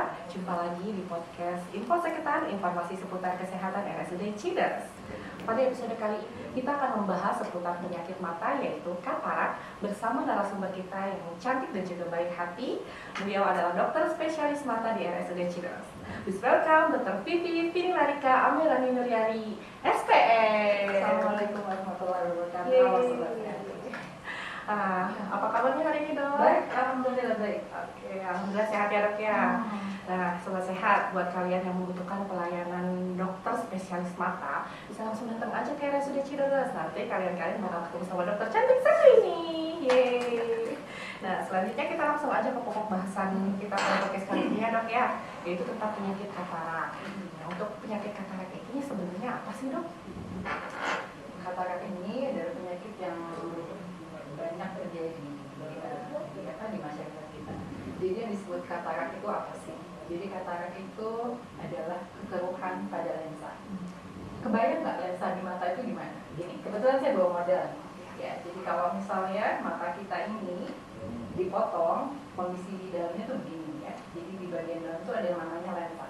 Sekitar. Jumpa lagi di podcast Info Sekitar, informasi seputar kesehatan RSUD Ciders. Pada episode kali ini kita akan membahas seputar penyakit mata yaitu katarak bersama narasumber kita yang cantik dan juga baik hati. Beliau adalah dokter spesialis mata di RSUD Ciders. Please welcome Dr. Vivi Larika Amirani Nuryari, SPM. Assalamualaikum warahmatullahi wabarakatuh. Apa kabarnya hari ini, Dok? Baik, alhamdulillah baik. Oke, alhamdulillah sehat ya, Dok ya. Nah, sobat sehat, buat kalian yang membutuhkan pelayanan dokter spesialis mata, bisa langsung datang aja ke RSUD Ciders. Nanti kalian bakal ketemu sama dokter cantik satu ini. Yeay. Nah, selanjutnya kita langsung aja ke pokok bahasan kita pada podcast kali ini ya, Dok ya, yaitu tentang penyakit katarak. Nah, untuk penyakit katarak ini sebenarnya apa sih, Dok? Katarak ini adalah penyakit yang banyak terjadi di masyarakat kita. Jadi yang disebut katarak itu apa sih? Jadi katarak itu adalah kekeruhan pada lensa. Kebayang nggak lensa di mata itu gimana? Gini, kebetulan saya bawa model. Ya, jadi kalau misalnya mata kita ini dipotong, kondisi di dalamnya tuh begini ya. Jadi di bagian dalam itu ada yang namanya lensa.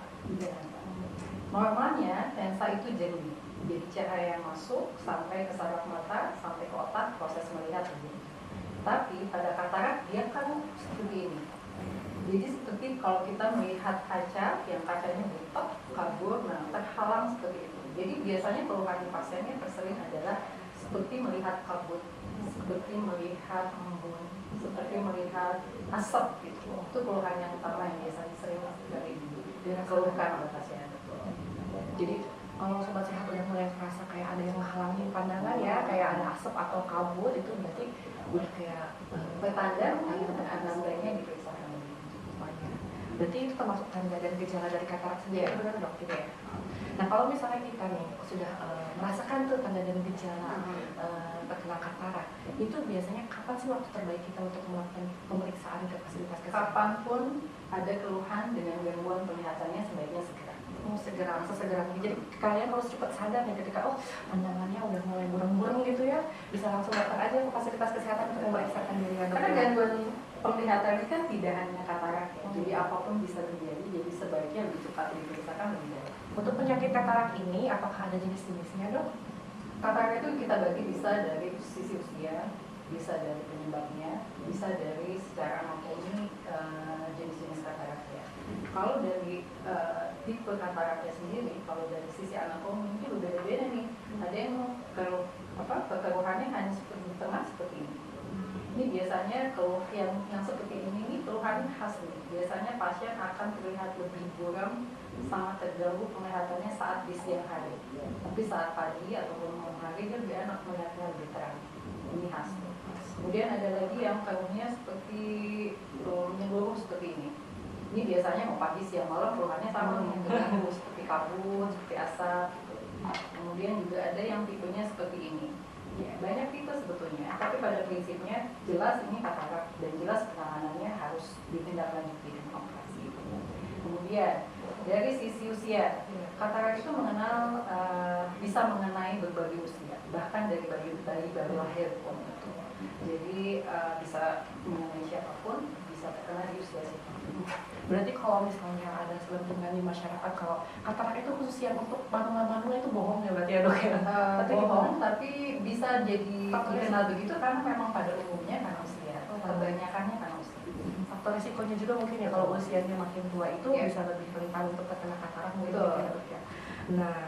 Normalnya lensa itu jernih. Jadi cahaya yang masuk sampai ke saraf mata, sampai ke otak, proses melihat begini. Tapi pada katarak dia kan seperti ini. Jadi seperti kalau kita melihat kaca, yang kacanya butek, kabur, nah terhalang seperti itu. Jadi biasanya keluhan pasiennya tersering adalah seperti melihat kabut, seperti melihat embun, seperti melihat asap gitu. Itu keluhan yang utama yang biasanya sering dari keluhkan oleh pasien. Jadi kalau sobat sehat udah mulai merasa kayak ada yang menghalangi pandangan ya, kayak ada asap atau kabut, itu berarti udah kayak petanda mungkin tandanya diperiksakan. Berarti itu termasuk tanda dan gejala dari katarak sendiri, benar dok gitu ya? Nah kalau misalnya kita nih sudah merasakan tuh tanda dan gejala terkena katarak, itu biasanya kapan sih waktu terbaik kita untuk melakukan pemeriksaan ke fasilitas kesehatan? Kapanpun ada keluhan dengan gangguan penglihatannya sebaiknya segera. Sesegera mungkin. Jadi kalian harus cepat sadar nih ketika pandangannya udah mulai burem-burem gitu ya, bisa langsung datang aja ke fasilitas kesehatan untuk memeriksakan diri. Karena gangguan penglihatan ini kan tidak hanya katarak ya, jadi apapun bisa terjadi. Jadi sebaiknya lebih cepat diperiksakan lebih baik. Untuk penyakit katarak ini, apakah ada jenis-jenisnya, Dok? Katarak itu kita bagi bisa dari sisi usia, bisa dari penyebabnya, bisa dari secara anatomi jenis-jenis katarak ya. Kalau dari tipe kataraknya sendiri, kalau dari sisi anatomi itu beda-beda nih. Ada yang kekeruhannya hanya seperti di tengah seperti ini. Ini biasanya keluh yang seperti ini keluhan khas nih. Biasanya pasien akan terlihat lebih buram, sangat terganggu penglihatannya saat di siang hari. Tapi saat pagi ataupun malam hari dia lebih enak melihatnya lebih terang. Ini khas. Kemudian ada lagi yang keluhnya seperti menyeluruh seperti ini. Ini biasanya mau pagi siang malam keluhannya sama nih, terganggu seperti kabut, seperti asap. Kemudian juga ada yang tipenya seperti ini. Ya, banyak tipe sebetulnya, tapi pada prinsipnya jelas ini katarak dan jelas penanganannya harus ditindaklanjuti dengan operasi. Kemudian dari sisi usia, katarak itu bisa mengenai berbagai usia, bahkan dari bayi baru lahir pun itu. Jadi bisa mengenai siapapun, bisa terkena di usia siapapun. Berarti kalau misalnya ada selentingan di masyarakat kalau katarak itu khusus yang untuk manula itu bohong ya berarti ya, Dok ya? Bohong, tapi bisa jadi dikenal begitu karena memang pada umumnya karena usia, kebanyakannya karena usia. Faktor risikonya juga mungkin ya, kalau usianya makin tua itu bisa lebih rentan untuk terkena katarak mungkin ya, Dok ya. Nah,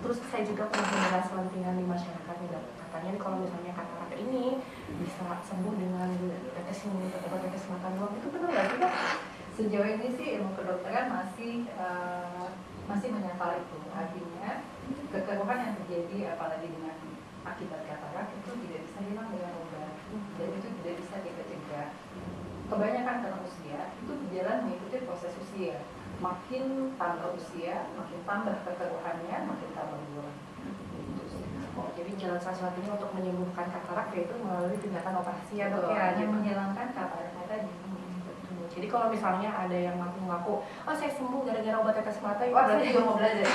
terus saya juga pernah mendengar selentingan di masyarakat nih, Dok. Katanya nih kalau misalnya katarak ini bisa sembuh dengan obat tetes mata doang, itu benar nggak sih, Dok? Sejauh ini sih ilmu kedokteran masih menyangkal itu. Artinya kekeruhan yang terjadi apalagi dengan akibat katarak itu tidak bisa hilang dengan obat dan itu tidak bisa kita cegah. Kebanyakan karena usia itu berjalan mengikuti proses usia. Makin tambah usia, makin tambah kekeruhannya, makin tambah buram. Jadi jalan satu-satunya untuk menyembuhkan katarak yaitu melalui tindakan operasi ya, Dok ya, yang menghilangkan kataraknya tadi. Jadi kalau misalnya ada yang ngaku-ngaku, oh saya sembuh gara-gara obat tetes mata, itu saya juga mau belajar.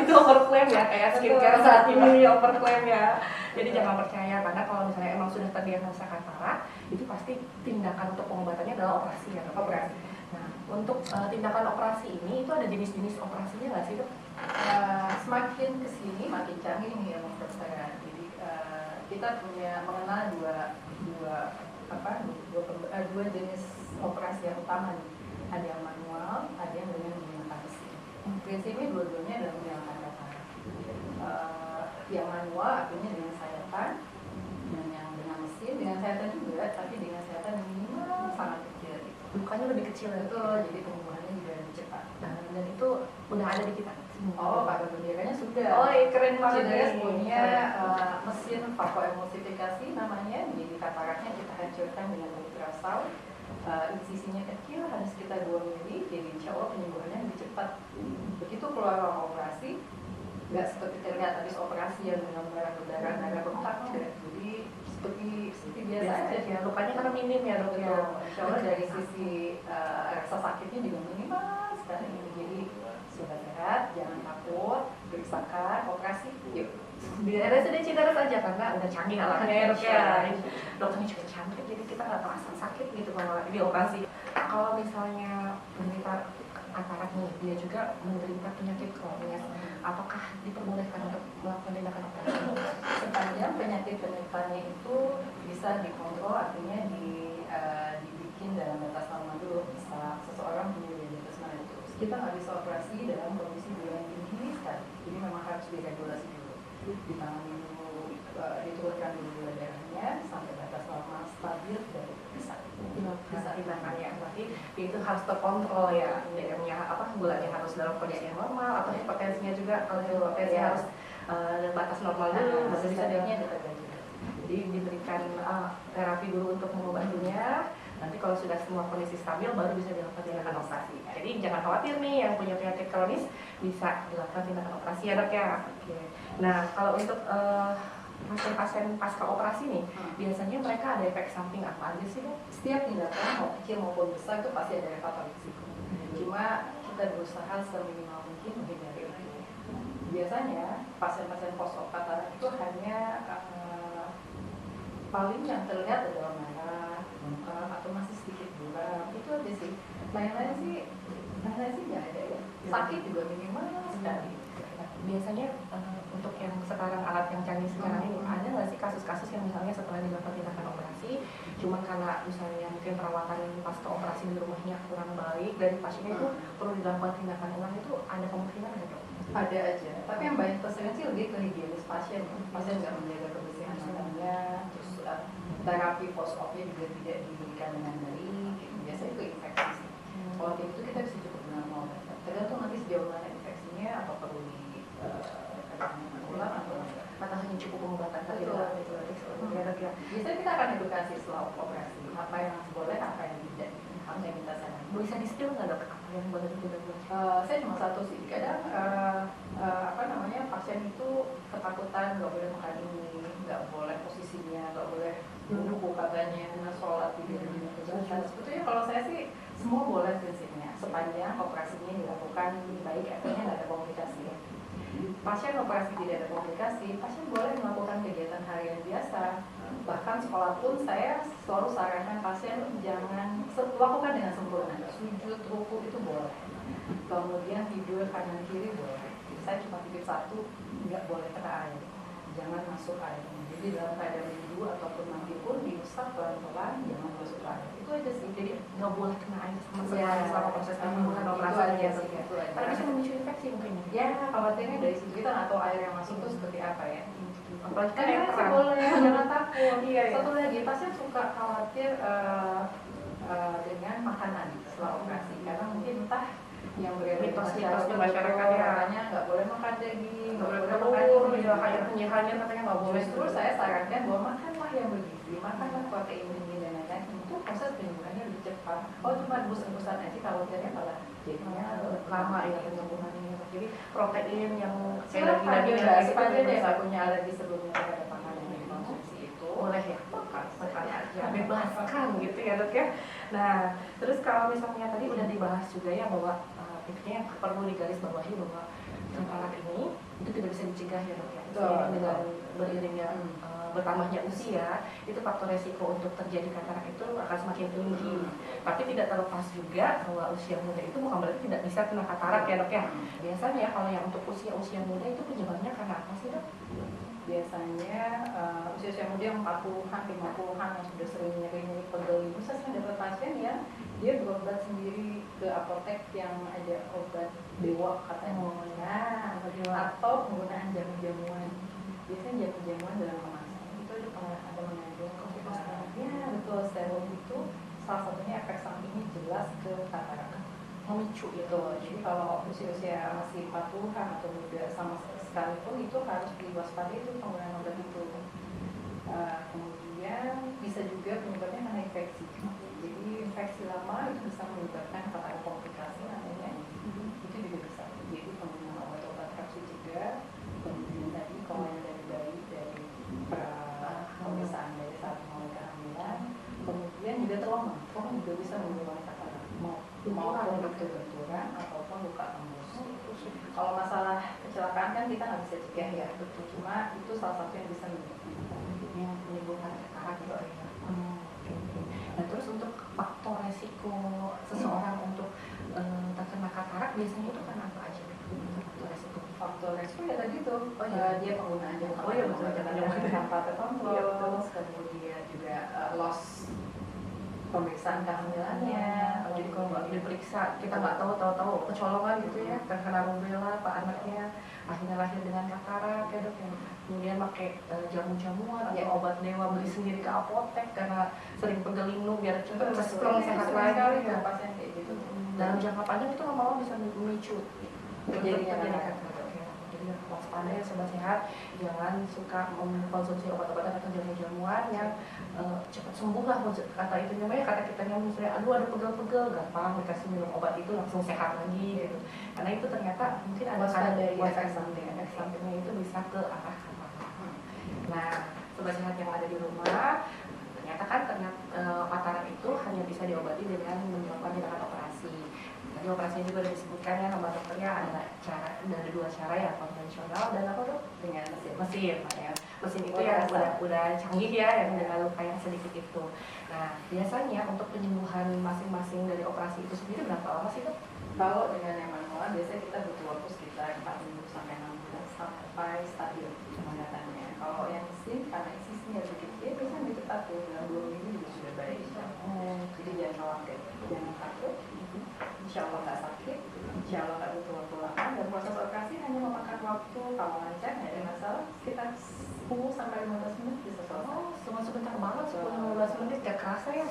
Itu overclaim ya, kayak skincare saat ini overclaim ya. Jadi jangan percaya, karena kalau misalnya emang sudah terdiagnosa katarak, itu pasti tindakan untuk pengobatannya adalah operasi ya, Dok. Nah, untuk tindakan operasi ini itu ada jenis-jenis operasinya nggak sih dok? Semakin kesini makin canggih nih ilmu kedokteran. Jadi kita mengenal dua jenis operasi yang utama nih. Ada yang manual, ada yang dengan menggunakan mesin. Prinsipnya dua-duanya adalah menggunakan data. Yang manual artinya dengan sayatan, dan yang dengan mesin dengan sayatan juga, tapi dengan sayatan yang minimal sangat kecil. Lukanya lebih kecil ya? Betul, jadi penyembuhannya juga lebih cepat. Dan itu udah ada di kita. Oh, Pak Benderanya sudah. Oh, iya, keren banget Sudah nih. punya mesin vakoemulsifikasi namanya. Jadi kataraknya kita hancurkan dengan ultrasound. Insisinya kecil, hanya sekitar 2 mili. Jadi insya Allah penyembuhannya lebih cepat. Begitu keluar ruang operasi, nggak seperti terlihat habis operasi yang dengan darah bengkak. Jadi seperti biasa aja. Ya, lukanya karena minim ya dok ya. Insya Allah dari sisi rasa sakitnya juga minimal sekali. Jadi sudah sehat, jangan takut, periksakan, operasi, yuk. Biar sudah Cidaras aja karena udah canggih alatnya ya dok ya. Dokternya juga canggih, jadi kita nggak terasa sakit gitu kalau di operasi. Kalau misalnya menderita katarak nih, dia juga menderita penyakit kronis, apakah diperbolehkan untuk melakukan tindakan operasi? Sepanjang penyakit penderitanya itu bisa dikontrol, artinya dibikin dalam batas normal dulu. Bisa seseorang punya diabetes mellitus, kita nggak bisa operasi dalam kondisi gula yang tinggi sekali. Jadi memang harus diregulasi dulu, ditangani dulu, diturunkan dulu gula darahnya sampai batas normal stabil dan bisa tindakannya. Berarti itu harus terkontrol ya, gulanya harus dalam kondisi yang normal, atau hipertensinya juga kalau hipertensi harus dalam batas normal dulu, baru bisa jadi diberikan terapi dulu untuk mengobatinya. Nanti kalau sudah semua kondisi stabil baru bisa dilakukan tindakan operasi. Jadi jangan khawatir nih yang punya penyakit kronis bisa dilakukan tindakan operasi ya dok ya. Oke. Nah kalau untuk pasien-pasien pasca operasi nih, biasanya mereka ada efek samping apa aja sih dok? Setiap tindakan mau kecil maupun besar itu pasti ada faktor risiko. Cuma kita berusaha seminimal mungkin menghindari itu. Biasanya pasien-pasien post-op katarak itu hanya paling yang terlihat adalah merah, bengkak, atau masih sedikit buram. Itu aja sih. Lain-lain sih nggak ada ya. Sakit juga minimal sekali. Biasanya untuk yang sekarang alat yang canggih sekarang ini, ada nggak sih kasus-kasus yang misalnya setelah dilakukan tindakan operasi, cuman karena misalnya mungkin perawatan pasca operasi di rumahnya kurang baik dan pasiennya itu perlu dilakukan tindakan ulang, itu ada kemungkinan nggak dok? Ada aja. Tapi yang banyak tersering sih lebih ke higienis pasien. Pasien nggak menjaga kebersihan tangannya, terus terapi post-op-nya juga tidak diberikan dengan baik. Biasanya itu infeksi. Kalau kayak gitu kita bisa cukup dengan obat. Tergantung nanti sejauh mana infeksinya, atau perlu ulang atau hanya cukup pengobatan tadi. Biasanya kita akan edukasi setelah operasi apa yang boleh, apa yang tidak, apa yang kita sarankan. Bisa di spill nggak dok apa yang boleh dan tidak boleh? Saya cuma satu sih, kadang pasien itu ketakutan nggak boleh makan ini, nggak boleh posisinya, nggak boleh duduk katanya, sholat di kejahatan. Sebetulnya kalau saya sih semua boleh prinsipnya, sepanjang operasinya dilakukan baik, artinya nggak ada komplikasi ya. Pasien operasi tidak ada komplikasi, pasien boleh melakukan kegiatan harian biasa. Bahkan sekolah pun saya selalu sarankan pasien jangan lakukan dengan sempurna. Sujud, ruku itu boleh. Kemudian tidur kanan kiri boleh. Saya cuma titip satu, nggak boleh kena air. Jangan masuk air. Jadi dalam keadaan wudhu ataupun mandi pun diusap pelan-pelan, jangan masuk air. Itu aja sih. Jadi nggak boleh kena air sama sekali selama proses penyembuhan operasi aja sih. Karena bisa memicu infeksi mungkin. Ya, khawatirnya dari situ kita nggak tahu air yang masuk itu seperti apa ya. Apalagi kan Karena yang sih boleh, jangan takut. Iya. Satu lagi, pasien suka khawatir dengan makanan setelah operasi, karena mungkin entah yang beredar di masyarakat ya, katanya nggak boleh makan daging, nggak boleh makan telur, ini, ya kayak penyihirnya katanya nggak boleh. Justru saya sarankan bahwa makanlah yang bergizi, makanlah protein tinggi dan lain-lain, itu proses penyembuhannya lebih cepat. Kalau cuma rebus-rebusan aja, khawatirnya malah jadinya lama ya penyembuhannya. Jadi protein yang silakan daging sepanjang dia nggak punya alergi sebelumnya terhadap makanan yang dikonsumsi itu boleh ya, makan aja, bebaskan gitu ya dok ya. Nah terus kalau misalnya tadi udah dibahas juga ya bahwa intinya yang perlu digarisbawahi bahwa katarak ini itu tidak bisa dicegah ya dok ya. Dengan beriringnya bertambahnya usia, itu faktor resiko untuk terjadi katarak itu akan semakin tinggi. Tapi tidak terlepas juga bahwa usia muda itu bukan berarti tidak bisa kena katarak ya dok ya. Biasanya kalau yang untuk usia muda itu penyebabnya karena apa sih dok? Biasanya usia muda yang 40-an, 50-an yang sudah sering nyeri pegel itu, saya sering dapat pasien ya dia berobat sendiri ke apotek yang ada obat dewa katanya, atau penggunaan jamu-jamuan. Biasanya jamu-jamuan dalam kemasan itu ada mengandung ya betul, steroid itu salah satunya efek sampingnya jelas ke katarak, memicu itu. Jadi kalau usia masih 40-an atau muda sama sekalipun itu harus diwaspadai itu penggunaan obat itu. Kemudian bisa juga penyebabnya karena infeksi. Jadi infeksi lama itu bisa menyebabkan katarak komplikasi namanya. Itu juga bisa. Jadi penggunaan obat-obat harus dicegah. Kemudian tadi kalau yang dari bayi dari pemeriksaan dari saat mulai kehamilan. Kemudian juga trauma juga bisa menyebabkan katarak maupun benturan ataupun luka tembus. Kalau masalah kecelakaan kan kita nggak bisa cegah ya, betul. Cuma itu salah satu yang bisa menimbulkan katarak gitu ya. Nah terus untuk faktor resiko seseorang untuk terkena katarak biasanya itu kan apa aja? Faktor resiko ya tadi tuh, dia penggunaan jam tanpa terkontrol, kemudian juga loss pemeriksaan kehamilannya. Jadi kalau nggak diperiksa kita nggak tahu kecolongan gitu ya, terkena rubella pak anaknya akhirnya lahir dengan katarak ya dok ya. Kemudian pakai jamu-jamuan atau obat dewa beli sendiri ke apotek karena sering pegel biar cepat cespleng sehat lagi ya. Pasien kayak gitu. Dalam jangka panjang itu lama-lama bisa memicu terjadinya katarak. Jadi waspada ya sobat sehat, jangan suka mengkonsumsi obat-obatan atau jamu-jamuan yang cepat sembuh lah kata itu namanya, kata kita nyamuk misalnya aduh ada pegel-pegel gampang dikasih minum obat itu langsung sehat lagi gitu. Karena itu ternyata mungkin ada dari efek sampingnya itu bisa ke arah katarak. Nah, sobat sehat yang ada di rumah, ternyata kan katarak itu hanya bisa diobati dengan melakukan tindakan operasi. Tadi operasinya juga sudah disebutkan ya sama dokternya ada dua cara ya, konvensional dan apa tuh dengan mesin ya. Mesin itu yang udah canggih ya, yang dengan luka yang sedikit itu. Nah biasanya untuk penyembuhan masing-masing dari operasi itu sendiri berapa lama sih dok? Kalau dengan yang manual biasanya kita butuh waktu sekitar 4 minggu sampai 6 bulan sampai stabil penglihatannya. Kalau yang mesin karena sisinya sedikit dia biasanya lebih cepat ya, dalam 2 minggu juga sudah baik. Jadi jangan khawatir, jangan takut. Insya Allah nggak sakit, insya Allah nggak butuh waktu lama, dan proses operasi hanya memakan waktu kalau lancar nggak ada masalah sekitar 10 sampai 15 menit bisa selesai. Cuma sebentar banget, 10-15 menit gak kerasa ya.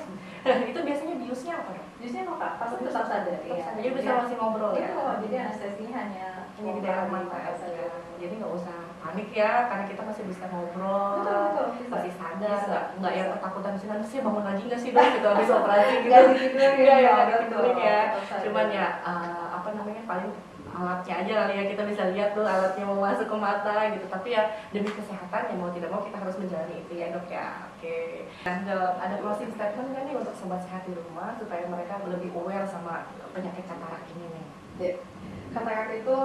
Itu biasanya biusnya apa dok? Biusnya apa? Pasti tetap sadar ya. Jadi bisa masih ngobrol ya. Jadi anestesinya hanya di daerah mata saja. Jadi nggak usah panik ya, karena kita masih bisa ngobrol, masih sadar, nggak yang ketakutan sih nanti sih bangun lagi nggak sih dok gitu habis operasi gitu. Nggak ya, ditidurin ya. Cuman ya apa namanya paling alatnya aja kali ya, kita bisa lihat tuh alatnya mau masuk ke mata gitu. Tapi ya demi kesehatan ya mau tidak mau kita harus menjalani itu ya dok ya. Oke. Nah dok, ada closing statement kan nih untuk sobat sehat di rumah supaya mereka lebih aware sama penyakit katarak ini nih. Katarak itu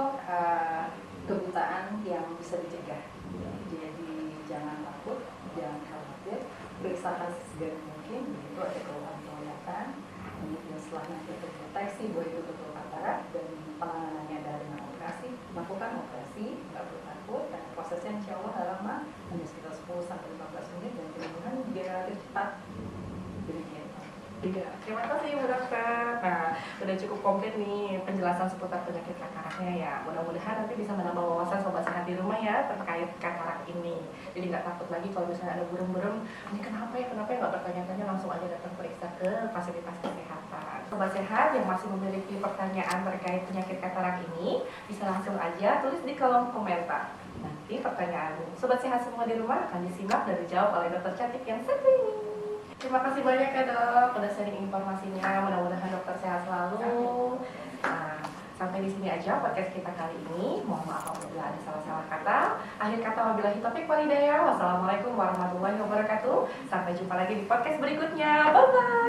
kebutaan yang bisa dicegah. Jadi jangan takut, jangan khawatir, periksakan sesegera mungkin. Itu ada keluhan penglihatan. Kemudian setelah nanti terdeteksi bahwa itu betul katarak dan penanganannya adalah dengan operasi, lakukan operasi, nggak perlu takut. Dan prosesnya insya Allah nggak lama, hanya sekitar 10 sampai 15 menit dan penyembuhan juga relatif cepat. Demikian. Iya, terima kasih Bu Dokter. Nah, sudah cukup komplit nih penjelasan seputar penyakit kataraknya ya. Mudah-mudahan nanti bisa menambah wawasan sobat sehat di rumah ya terkait katarak ini. Jadi nggak takut lagi kalau misalnya ada burem-burem, ini kenapa ya nggak bertanya-tanya, langsung aja datang periksa ke fasilitas kesehatan. Sobat sehat yang masih memiliki pertanyaan terkait penyakit katarak ini bisa langsung aja tulis di kolom komentar. Nanti pertanyaan sobat sehat semua di rumah akan disimak dan dijawab oleh dokter cantik yang satu ini. Terima kasih banyak ya dok, udah sharing informasinya. Mudah-mudahan dokter sehat selalu. Nah, sampai di sini aja podcast kita kali ini. Mohon maaf apabila ada salah-salah kata. Akhir kata wabillahi taufiq wal hidayah. Wassalamualaikum warahmatullahi wabarakatuh. Sampai jumpa lagi di podcast berikutnya. Bye bye.